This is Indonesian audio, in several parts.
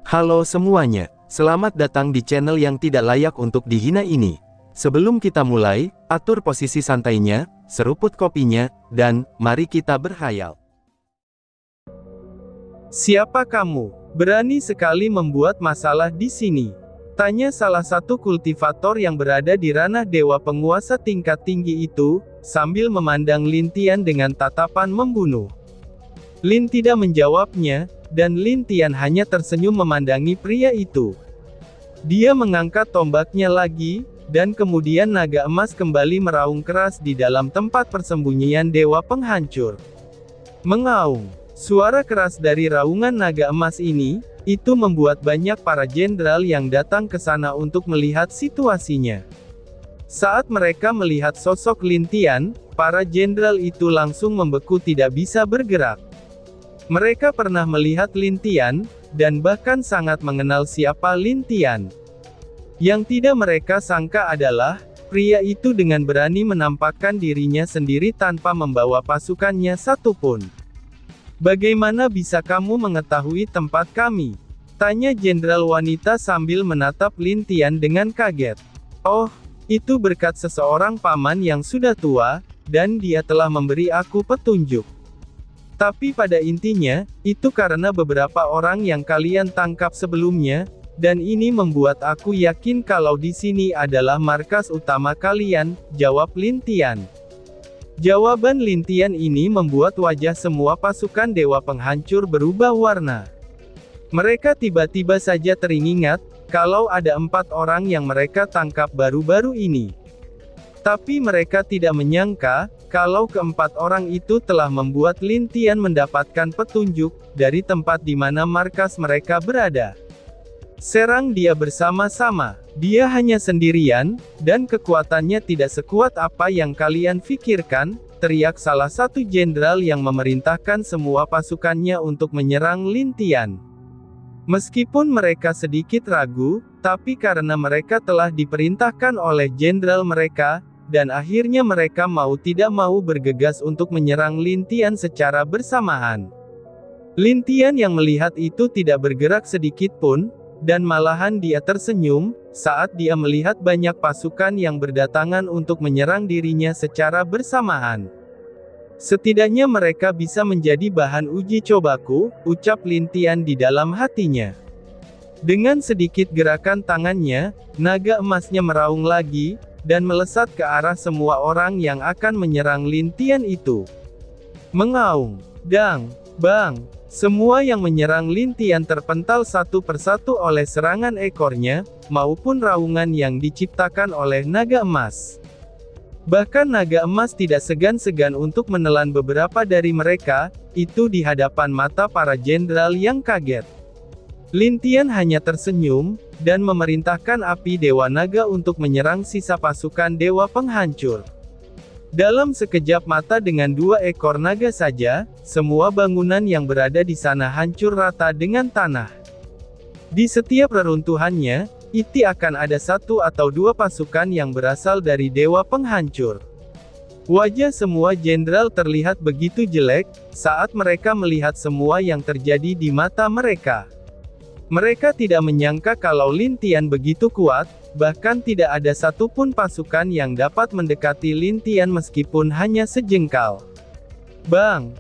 Halo semuanya, selamat datang di channel yang tidak layak untuk dihina ini. Sebelum kita mulai, atur posisi santainya, seruput kopinya, dan mari kita berkhayal. Siapa kamu? Berani sekali membuat masalah di sini. Tanya salah satu kultivator yang berada di ranah dewa penguasa tingkat tinggi itu, sambil memandang Lin Tian dengan tatapan membunuh. Lin tidak menjawabnya, dan Lin Tian hanya tersenyum memandangi pria itu. Dia mengangkat tombaknya lagi, dan kemudian naga emas kembali meraung keras di dalam tempat persembunyian dewa penghancur. Mengaung. Suara keras dari raungan naga emas ini, itu membuat banyak para jenderal yang datang ke sana untuk melihat situasinya. Saat mereka melihat sosok Lin Tian, para jenderal itu langsung membeku tidak bisa bergerak. Mereka pernah melihat Lin Tian, dan bahkan sangat mengenal siapa Lin Tian. Yang tidak mereka sangka adalah, pria itu dengan berani menampakkan dirinya sendiri tanpa membawa pasukannya satupun. Bagaimana bisa kamu mengetahui tempat kami? Tanya jenderal wanita sambil menatap Lin Tian dengan kaget. Oh, itu berkat seseorang paman yang sudah tua, dan dia telah memberi aku petunjuk. Tapi pada intinya, itu karena beberapa orang yang kalian tangkap sebelumnya, dan ini membuat aku yakin kalau di sini adalah markas utama kalian, jawab Lin Tian. Jawaban Lin Tian ini membuat wajah semua pasukan dewa penghancur berubah warna. Mereka tiba-tiba saja teringat, kalau ada 4 orang yang mereka tangkap baru-baru ini. Tapi mereka tidak menyangka, kalau keempat orang itu telah membuat Lin Tian mendapatkan petunjuk, dari tempat di mana markas mereka berada. Serang dia bersama-sama. Dia hanya sendirian, dan kekuatannya tidak sekuat apa yang kalian pikirkan, teriak salah satu jenderal yang memerintahkan semua pasukannya untuk menyerang Lin Tian. Meskipun mereka sedikit ragu, tapi karena mereka telah diperintahkan oleh jenderal mereka, dan akhirnya mereka mau tidak mau bergegas untuk menyerang Lin Tian secara bersamaan. Lin Tian yang melihat itu tidak bergerak sedikit pun, dan malahan dia tersenyum, saat dia melihat banyak pasukan yang berdatangan untuk menyerang dirinya secara bersamaan. Setidaknya mereka bisa menjadi bahan uji cobaku, ucap Lin Tian di dalam hatinya. Dengan sedikit gerakan tangannya, naga emasnya meraung lagi, dan melesat ke arah semua orang yang akan menyerang Lin Tian itu. Mengaung, dang, bang, semua yang menyerang Lin Tian terpental satu persatu oleh serangan ekornya, maupun raungan yang diciptakan oleh naga emas. Bahkan naga emas tidak segan-segan untuk menelan beberapa dari mereka, itu di hadapan mata para jenderal yang kaget. Lin Tian hanya tersenyum, dan memerintahkan api Dewa Naga untuk menyerang sisa pasukan Dewa Penghancur. Dalam sekejap mata dengan 2 ekor naga saja, semua bangunan yang berada di sana hancur rata dengan tanah. Di setiap reruntuhannya, itu akan ada 1 atau 2 pasukan yang berasal dari Dewa Penghancur. Wajah semua jenderal terlihat begitu jelek, saat mereka melihat semua yang terjadi di mata mereka. Mereka tidak menyangka kalau Lin Tian begitu kuat, bahkan tidak ada satupun pasukan yang dapat mendekati Lin Tian meskipun hanya sejengkal. Bang!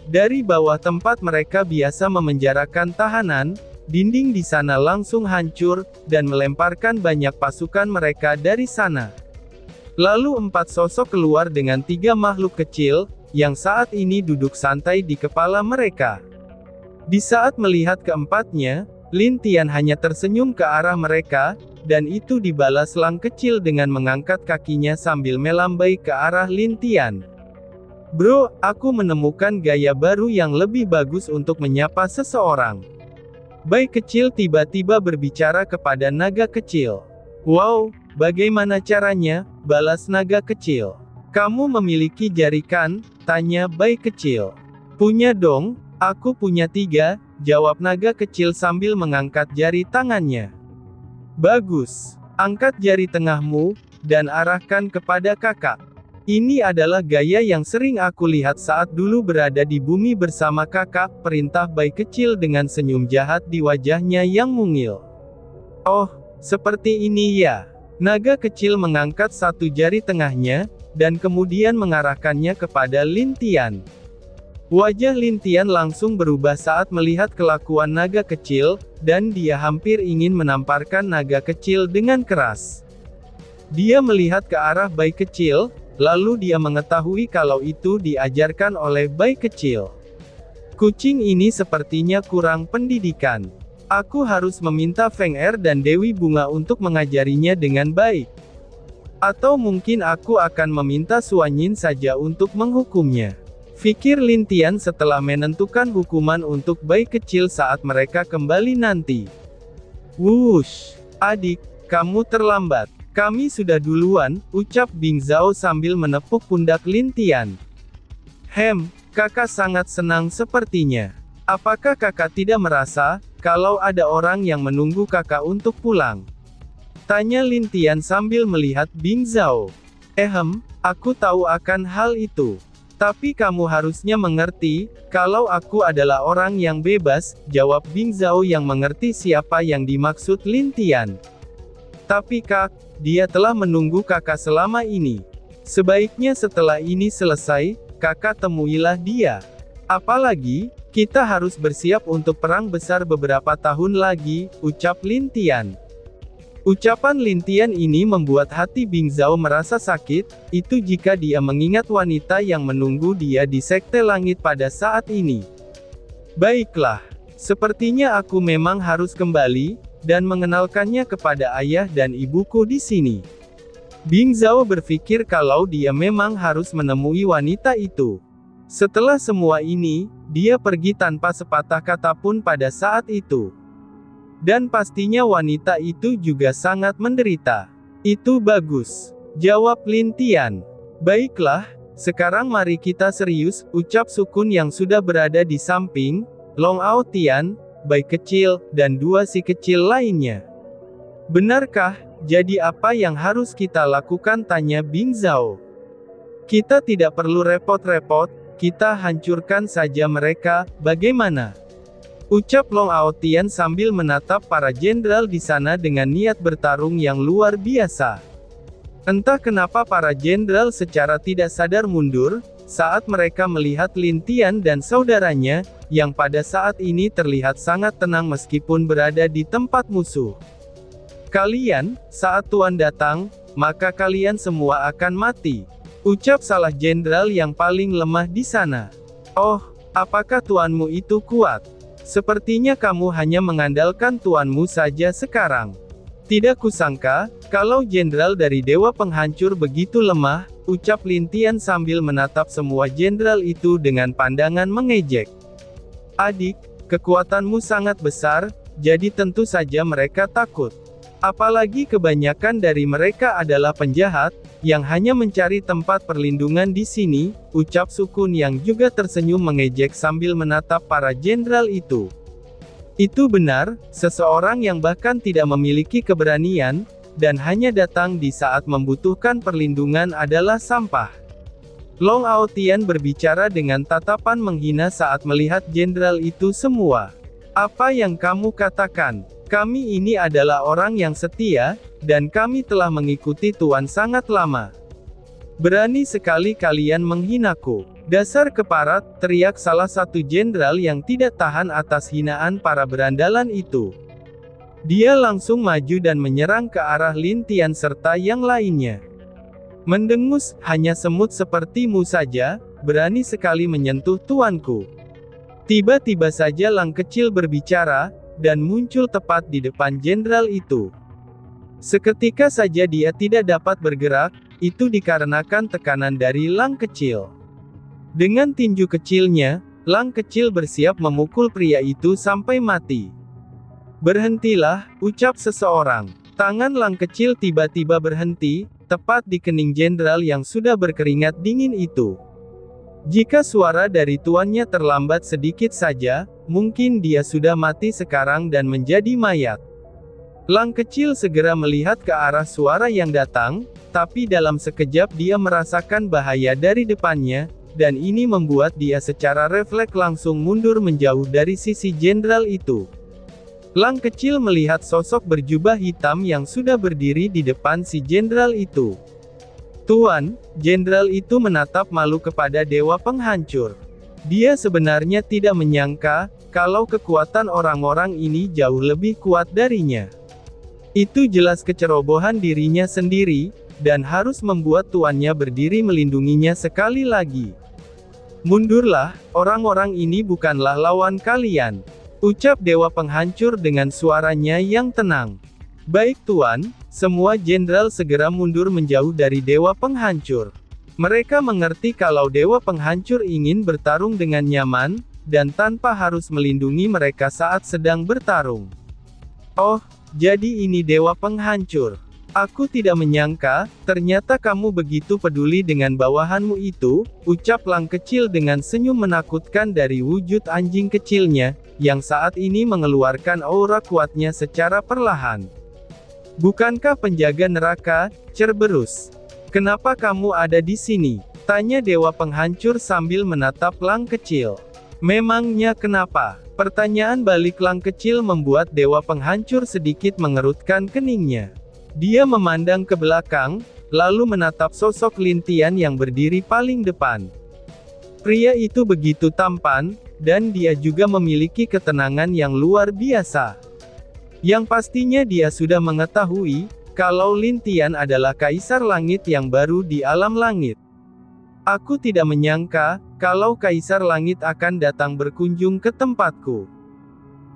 Dari bawah tempat mereka biasa memenjarakan tahanan, dinding di sana langsung hancur, dan melemparkan banyak pasukan mereka dari sana. Lalu 4 sosok keluar dengan 3 makhluk kecil, yang saat ini duduk santai di kepala mereka. Di saat melihat keempatnya, Lin Tian hanya tersenyum ke arah mereka, dan itu dibalas Lang kecil dengan mengangkat kakinya sambil melambai ke arah Lin Tian. Bro, aku menemukan gaya baru yang lebih bagus untuk menyapa seseorang. Bai kecil tiba-tiba berbicara kepada naga kecil. Wow, bagaimana caranya? Balas naga kecil. Kamu memiliki jari kan? Tanya Bai kecil. Punya dong, aku punya 3, jawab naga kecil sambil mengangkat jari tangannya. Bagus. Angkat jari tengahmu, dan arahkan kepada kakak. Ini adalah gaya yang sering aku lihat saat dulu berada di bumi bersama kakak, perintah bayi kecil dengan senyum jahat di wajahnya yang mungil. Oh, seperti ini ya. Naga kecil mengangkat satu jari tengahnya, dan kemudian mengarahkannya kepada Lin Tian. Wajah Lin Tian langsung berubah saat melihat kelakuan naga kecil, dan dia hampir ingin menamparkan naga kecil dengan keras. Dia melihat ke arah bayi kecil, lalu dia mengetahui kalau itu diajarkan oleh bayi kecil. Kucing ini sepertinya kurang pendidikan. Aku harus meminta Feng Er dan Dewi Bunga untuk mengajarinya dengan baik. Atau mungkin aku akan meminta Suanyin saja untuk menghukumnya. Pikir Lin Tian setelah menentukan hukuman untuk bayi kecil saat mereka kembali nanti. Wush, adik, kamu terlambat. Kami sudah duluan, ucap Bing Zhao sambil menepuk pundak Lin Tian. Kakak sangat senang sepertinya. Apakah kakak tidak merasa, kalau ada orang yang menunggu kakak untuk pulang? Tanya Lin Tian sambil melihat Bing Zhao. Aku tahu akan hal itu. Tapi kamu harusnya mengerti, kalau aku adalah orang yang bebas, jawab Bing Zhao yang mengerti siapa yang dimaksud Lin Tian. Tapi Kak, dia telah menunggu kakak selama ini. Sebaiknya setelah ini selesai, kakak temuilah dia. Apalagi, kita harus bersiap untuk perang besar beberapa tahun lagi, ucap Lin Tian. Ucapan Lin Tian ini membuat hati Bing Zhao merasa sakit, itu jika dia mengingat wanita yang menunggu dia di Sekte Langit pada saat ini. Baiklah, sepertinya aku memang harus kembali, dan mengenalkannya kepada ayah dan ibuku di sini. Bing Zhao berpikir kalau dia memang harus menemui wanita itu. Setelah semua ini, dia pergi tanpa sepatah kata pun pada saat itu. Dan pastinya wanita itu juga sangat menderita. Itu bagus, jawab Lin Tian. Baiklah, sekarang mari kita serius, ucap Sukun yang sudah berada di samping, Long Ao Tian, bayi kecil, dan dua si kecil lainnya. Benarkah, jadi apa yang harus kita lakukan, tanya Bing Zhao. Kita tidak perlu repot-repot, kita hancurkan saja mereka, bagaimana? Ucap Long Ao Tian sambil menatap para jenderal di sana dengan niat bertarung yang luar biasa. Entah kenapa para jenderal secara tidak sadar mundur, saat mereka melihat Lin Tian dan saudaranya, yang pada saat ini terlihat sangat tenang meskipun berada di tempat musuh. Kalian, saat Tuan datang, maka kalian semua akan mati. Ucap salah jenderal yang paling lemah di sana. Oh, apakah tuanmu itu kuat? Sepertinya kamu hanya mengandalkan tuanmu saja sekarang. Tidak kusangka, kalau jenderal dari Dewa Penghancur begitu lemah, ucap Lin Tian sambil menatap semua jenderal itu dengan pandangan mengejek. Adik, kekuatanmu sangat besar, jadi tentu saja mereka takut. Apalagi kebanyakan dari mereka adalah penjahat, yang hanya mencari tempat perlindungan di sini, ucap Sukun yang juga tersenyum mengejek sambil menatap para jenderal itu. Itu benar, seseorang yang bahkan tidak memiliki keberanian, dan hanya datang di saat membutuhkan perlindungan adalah sampah. Long Ao Tian berbicara dengan tatapan menghina saat melihat jenderal itu semua. Apa yang kamu katakan? Kami ini adalah orang yang setia, dan kami telah mengikuti Tuan sangat lama. Berani sekali kalian menghinaku. Dasar keparat, teriak salah satu jenderal yang tidak tahan atas hinaan para berandalan itu. Dia langsung maju dan menyerang ke arah Lin Tian serta yang lainnya. Mendengus, hanya semut sepertimu saja, berani sekali menyentuh tuanku. Tiba-tiba saja Lang kecil berbicara, dan muncul tepat di depan jenderal itu. Seketika saja dia tidak dapat bergerak, itu dikarenakan tekanan dari Lang kecil. Dengan tinju kecilnya, Lang kecil bersiap memukul pria itu sampai mati. Berhentilah, ucap seseorang. Tangan Lang kecil tiba-tiba berhenti, tepat di kening jenderal yang sudah berkeringat dingin itu. Jika suara dari tuannya terlambat sedikit saja, mungkin dia sudah mati sekarang dan menjadi mayat. Lang kecil segera melihat ke arah suara yang datang, tapi dalam sekejap dia merasakan bahaya dari depannya, dan ini membuat dia secara refleks langsung mundur menjauh dari sisi jenderal itu. Lang kecil melihat sosok berjubah hitam yang sudah berdiri di depan si jenderal itu. Tuan, jenderal itu menatap malu kepada dewa penghancur. Dia sebenarnya tidak menyangka, kalau kekuatan orang-orang ini jauh lebih kuat darinya. Itu jelas kecerobohan dirinya sendiri, dan harus membuat tuannya berdiri melindunginya sekali lagi. Mundurlah, orang-orang ini bukanlah lawan kalian, ucap dewa penghancur dengan suaranya yang tenang. Baik tuan, semua jenderal segera mundur menjauh dari dewa penghancur. Mereka mengerti kalau dewa penghancur ingin bertarung dengan nyaman, dan tanpa harus melindungi mereka saat sedang bertarung. Oh, jadi ini dewa penghancur. Aku tidak menyangka, ternyata kamu begitu peduli dengan bawahanmu itu, ucap Lang kecil dengan senyum menakutkan dari wujud anjing kecilnya, yang saat ini mengeluarkan aura kuatnya secara perlahan. Bukankah penjaga neraka, Cerberus? Kenapa kamu ada di sini? Tanya dewa penghancur sambil menatap Lang kecil. Memangnya kenapa? Pertanyaan balik Lang kecil membuat dewa penghancur sedikit mengerutkan keningnya. Dia memandang ke belakang, lalu menatap sosok Lin Tian yang berdiri paling depan. Pria itu begitu tampan, dan dia juga memiliki ketenangan yang luar biasa. Yang pastinya dia sudah mengetahui, kalau Lin Tian adalah Kaisar Langit yang baru di alam langit. Aku tidak menyangka, kalau Kaisar Langit akan datang berkunjung ke tempatku.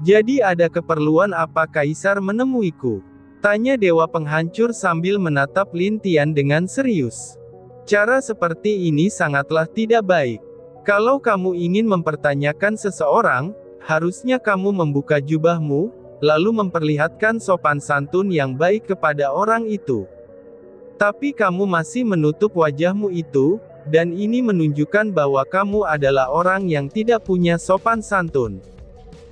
Jadi ada keperluan apa Kaisar menemuiku? Tanya dewa penghancur sambil menatap Lin Tian dengan serius. Cara seperti ini sangatlah tidak baik. Kalau kamu ingin mempertanyakan seseorang, harusnya kamu membuka jubahmu, lalu memperlihatkan sopan santun yang baik kepada orang itu. Tapi kamu masih menutup wajahmu itu, dan ini menunjukkan bahwa kamu adalah orang yang tidak punya sopan santun.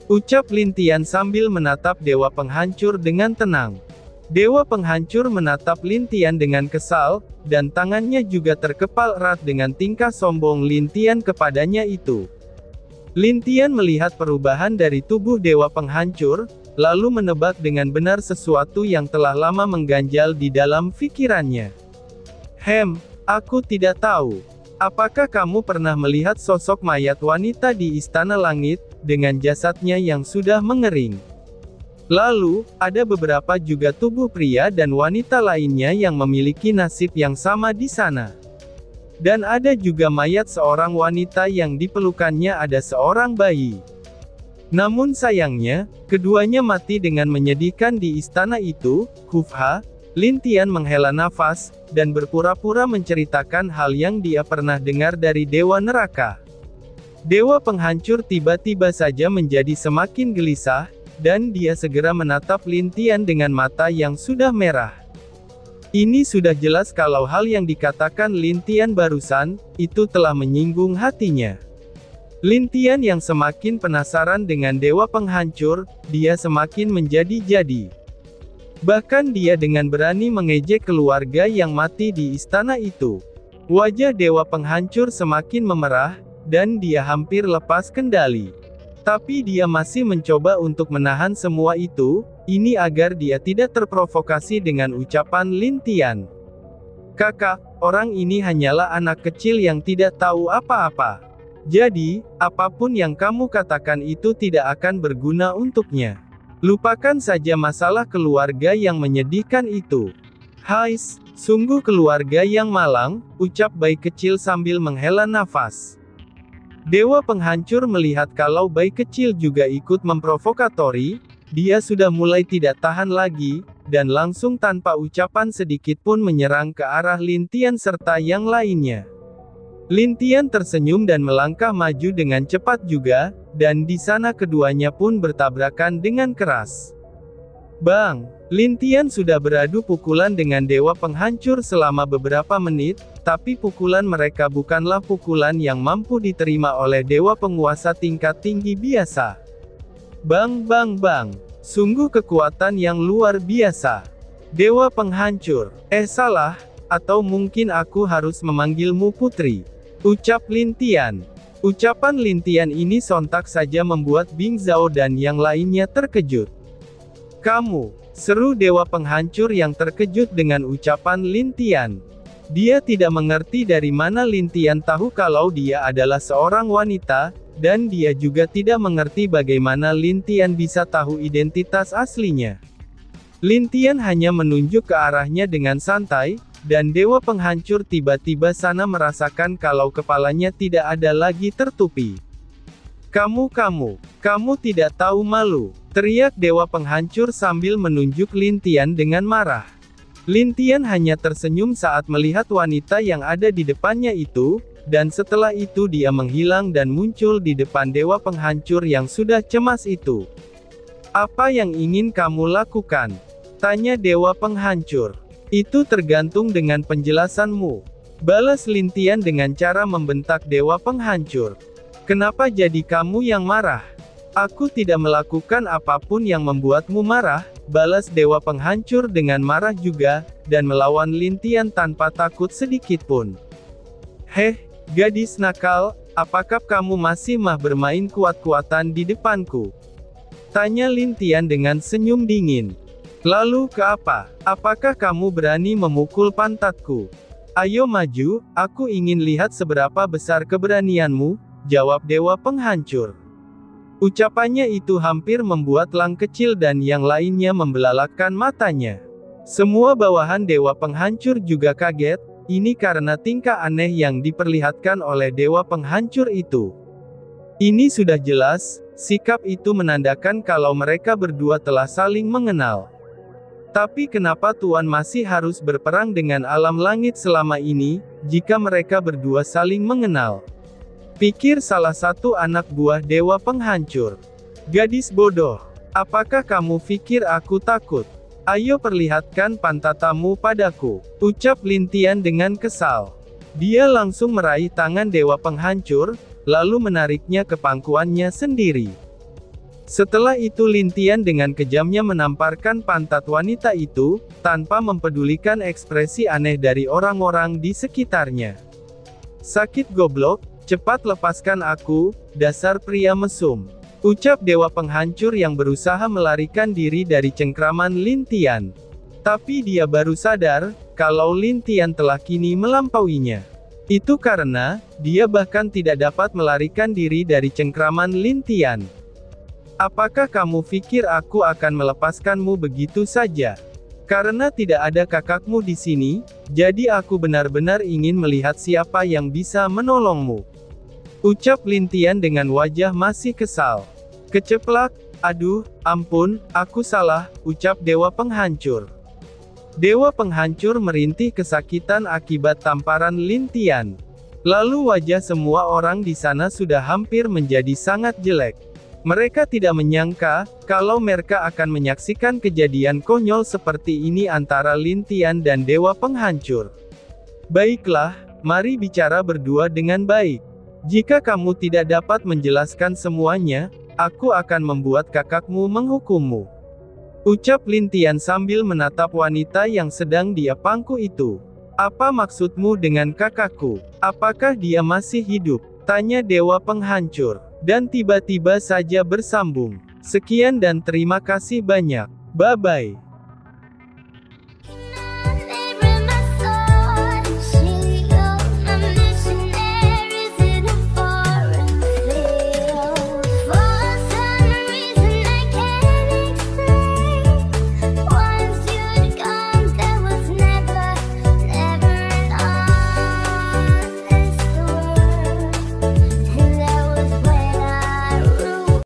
Ucap Lin Tian sambil menatap dewa penghancur dengan tenang. Dewa penghancur menatap Lin Tian dengan kesal, dan tangannya juga terkepal erat dengan tingkah sombong Lin Tian kepadanya itu. Lin Tian melihat perubahan dari tubuh dewa penghancur, lalu menebak dengan benar sesuatu yang telah lama mengganjal di dalam pikirannya. Aku tidak tahu. Apakah kamu pernah melihat sosok mayat wanita di Istana Langit, dengan jasadnya yang sudah mengering? Lalu, ada beberapa juga tubuh pria dan wanita lainnya yang memiliki nasib yang sama di sana. Dan ada juga mayat seorang wanita yang dipelukannya ada seorang bayi. Namun sayangnya, keduanya mati dengan menyedihkan di istana itu. Hufha, Lin Tian menghela nafas, dan berpura-pura menceritakan hal yang dia pernah dengar dari Dewa Neraka. Dewa Penghancur tiba-tiba saja menjadi semakin gelisah, dan dia segera menatap Lin Tian dengan mata yang sudah merah. Ini sudah jelas kalau hal yang dikatakan Lin Tian barusan, itu telah menyinggung hatinya. Lin Tian yang semakin penasaran dengan Dewa Penghancur, dia semakin menjadi-jadi. Bahkan dia dengan berani mengejek keluarga yang mati di istana itu. Wajah Dewa Penghancur semakin memerah, dan dia hampir lepas kendali. Tapi dia masih mencoba untuk menahan semua itu, ini agar dia tidak terprovokasi dengan ucapan Lin Tian. Kakak, orang ini hanyalah anak kecil yang tidak tahu apa-apa. Jadi, apapun yang kamu katakan itu tidak akan berguna untuknya. Lupakan saja masalah keluarga yang menyedihkan itu. Hais, sungguh keluarga yang malang, ucap bayi kecil sambil menghela nafas. Dewa Penghancur melihat kalau bayi kecil juga ikut memprovokatori, dia sudah mulai tidak tahan lagi, dan langsung tanpa ucapan sedikit pun menyerang ke arah Lin Tian serta yang lainnya. Lin Tian tersenyum dan melangkah maju dengan cepat juga, dan di sana keduanya pun bertabrakan dengan keras. Bang! Lin Tian sudah beradu pukulan dengan Dewa Penghancur selama beberapa menit, tapi pukulan mereka bukanlah pukulan yang mampu diterima oleh Dewa Penguasa tingkat tinggi biasa. Bang bang bang! Sungguh kekuatan yang luar biasa. Dewa penghancur. Salah, atau mungkin aku harus memanggilmu putri. Ucap Lin Tian. Ucapan Lin Tian ini sontak saja membuat Bing Zhao dan yang lainnya terkejut. Kamu, seru dewa penghancur yang terkejut dengan ucapan Lin Tian. Dia tidak mengerti dari mana Lin Tian tahu kalau dia adalah seorang wanita, dan dia juga tidak mengerti bagaimana Lin Tian bisa tahu identitas aslinya. Lin Tian hanya menunjuk ke arahnya dengan santai, dan dewa penghancur tiba-tiba sana merasakan kalau kepalanya tidak ada lagi tertupi. Kamu tidak tahu malu, teriak dewa penghancur sambil menunjuk Lin Tian dengan marah. Lin Tian hanya tersenyum saat melihat wanita yang ada di depannya itu, dan setelah itu dia menghilang dan muncul di depan dewa penghancur yang sudah cemas itu. Apa yang ingin kamu lakukan? Tanya dewa penghancur. Itu tergantung dengan penjelasanmu. Balas Lin Tian dengan cara membentak dewa penghancur. Kenapa jadi kamu yang marah? Aku tidak melakukan apapun yang membuatmu marah, balas dewa penghancur dengan marah juga, dan melawan Lin Tian tanpa takut sedikitpun. Heh, gadis nakal, apakah kamu masih mau bermain kuat-kuatan di depanku? Tanya Lin Tian dengan senyum dingin. Lalu ke apa? Apakah kamu berani memukul pantatku? Ayo maju, aku ingin lihat seberapa besar keberanianmu, jawab dewa penghancur. Ucapannya itu hampir membuat Lang kecil dan yang lainnya membelalakkan matanya. Semua bawahan dewa penghancur juga kaget, ini karena tingkah aneh yang diperlihatkan oleh dewa penghancur itu. Ini sudah jelas, sikap itu menandakan kalau mereka berdua telah saling mengenal. Tapi kenapa Tuan masih harus berperang dengan alam langit selama ini, jika mereka berdua saling mengenal? Pikir salah satu anak buah dewa penghancur. Gadis bodoh, apakah kamu pikir aku takut? Ayo perlihatkan pantatamu padaku, ucap Lin Tian dengan kesal. Dia langsung meraih tangan dewa penghancur, lalu menariknya ke pangkuannya sendiri. Setelah itu Lin Tian dengan kejamnya menamparkan pantat wanita itu, tanpa mempedulikan ekspresi aneh dari orang-orang di sekitarnya. Sakit goblok, cepat lepaskan aku, dasar pria mesum. Ucap dewa penghancur yang berusaha melarikan diri dari cengkraman Lin Tian. Tapi dia baru sadar, kalau Lin Tian telah kini melampauinya. Itu karena, dia bahkan tidak dapat melarikan diri dari cengkraman Lin Tian. Apakah kamu pikir aku akan melepaskanmu begitu saja? Karena tidak ada kakakmu di sini, jadi aku benar-benar ingin melihat siapa yang bisa menolongmu. Ucap Lin Tian dengan wajah masih kesal. Keceplak, aduh, ampun, aku salah, ucap dewa penghancur. Dewa penghancur merintih kesakitan akibat tamparan Lin Tian. Lalu wajah semua orang di sana sudah hampir menjadi sangat jelek. Mereka tidak menyangka, kalau mereka akan menyaksikan kejadian konyol seperti ini antara Lin Tian dan dewa penghancur. Baiklah, mari bicara berdua dengan baik. Jika kamu tidak dapat menjelaskan semuanya, aku akan membuat kakakmu menghukummu. Ucap Lin Tian sambil menatap wanita yang sedang dia pangku itu. Apa maksudmu dengan kakakku? Apakah dia masih hidup? Tanya dewa penghancur. Dan tiba-tiba saja bersambung. Sekian dan terima kasih banyak. Bye-bye.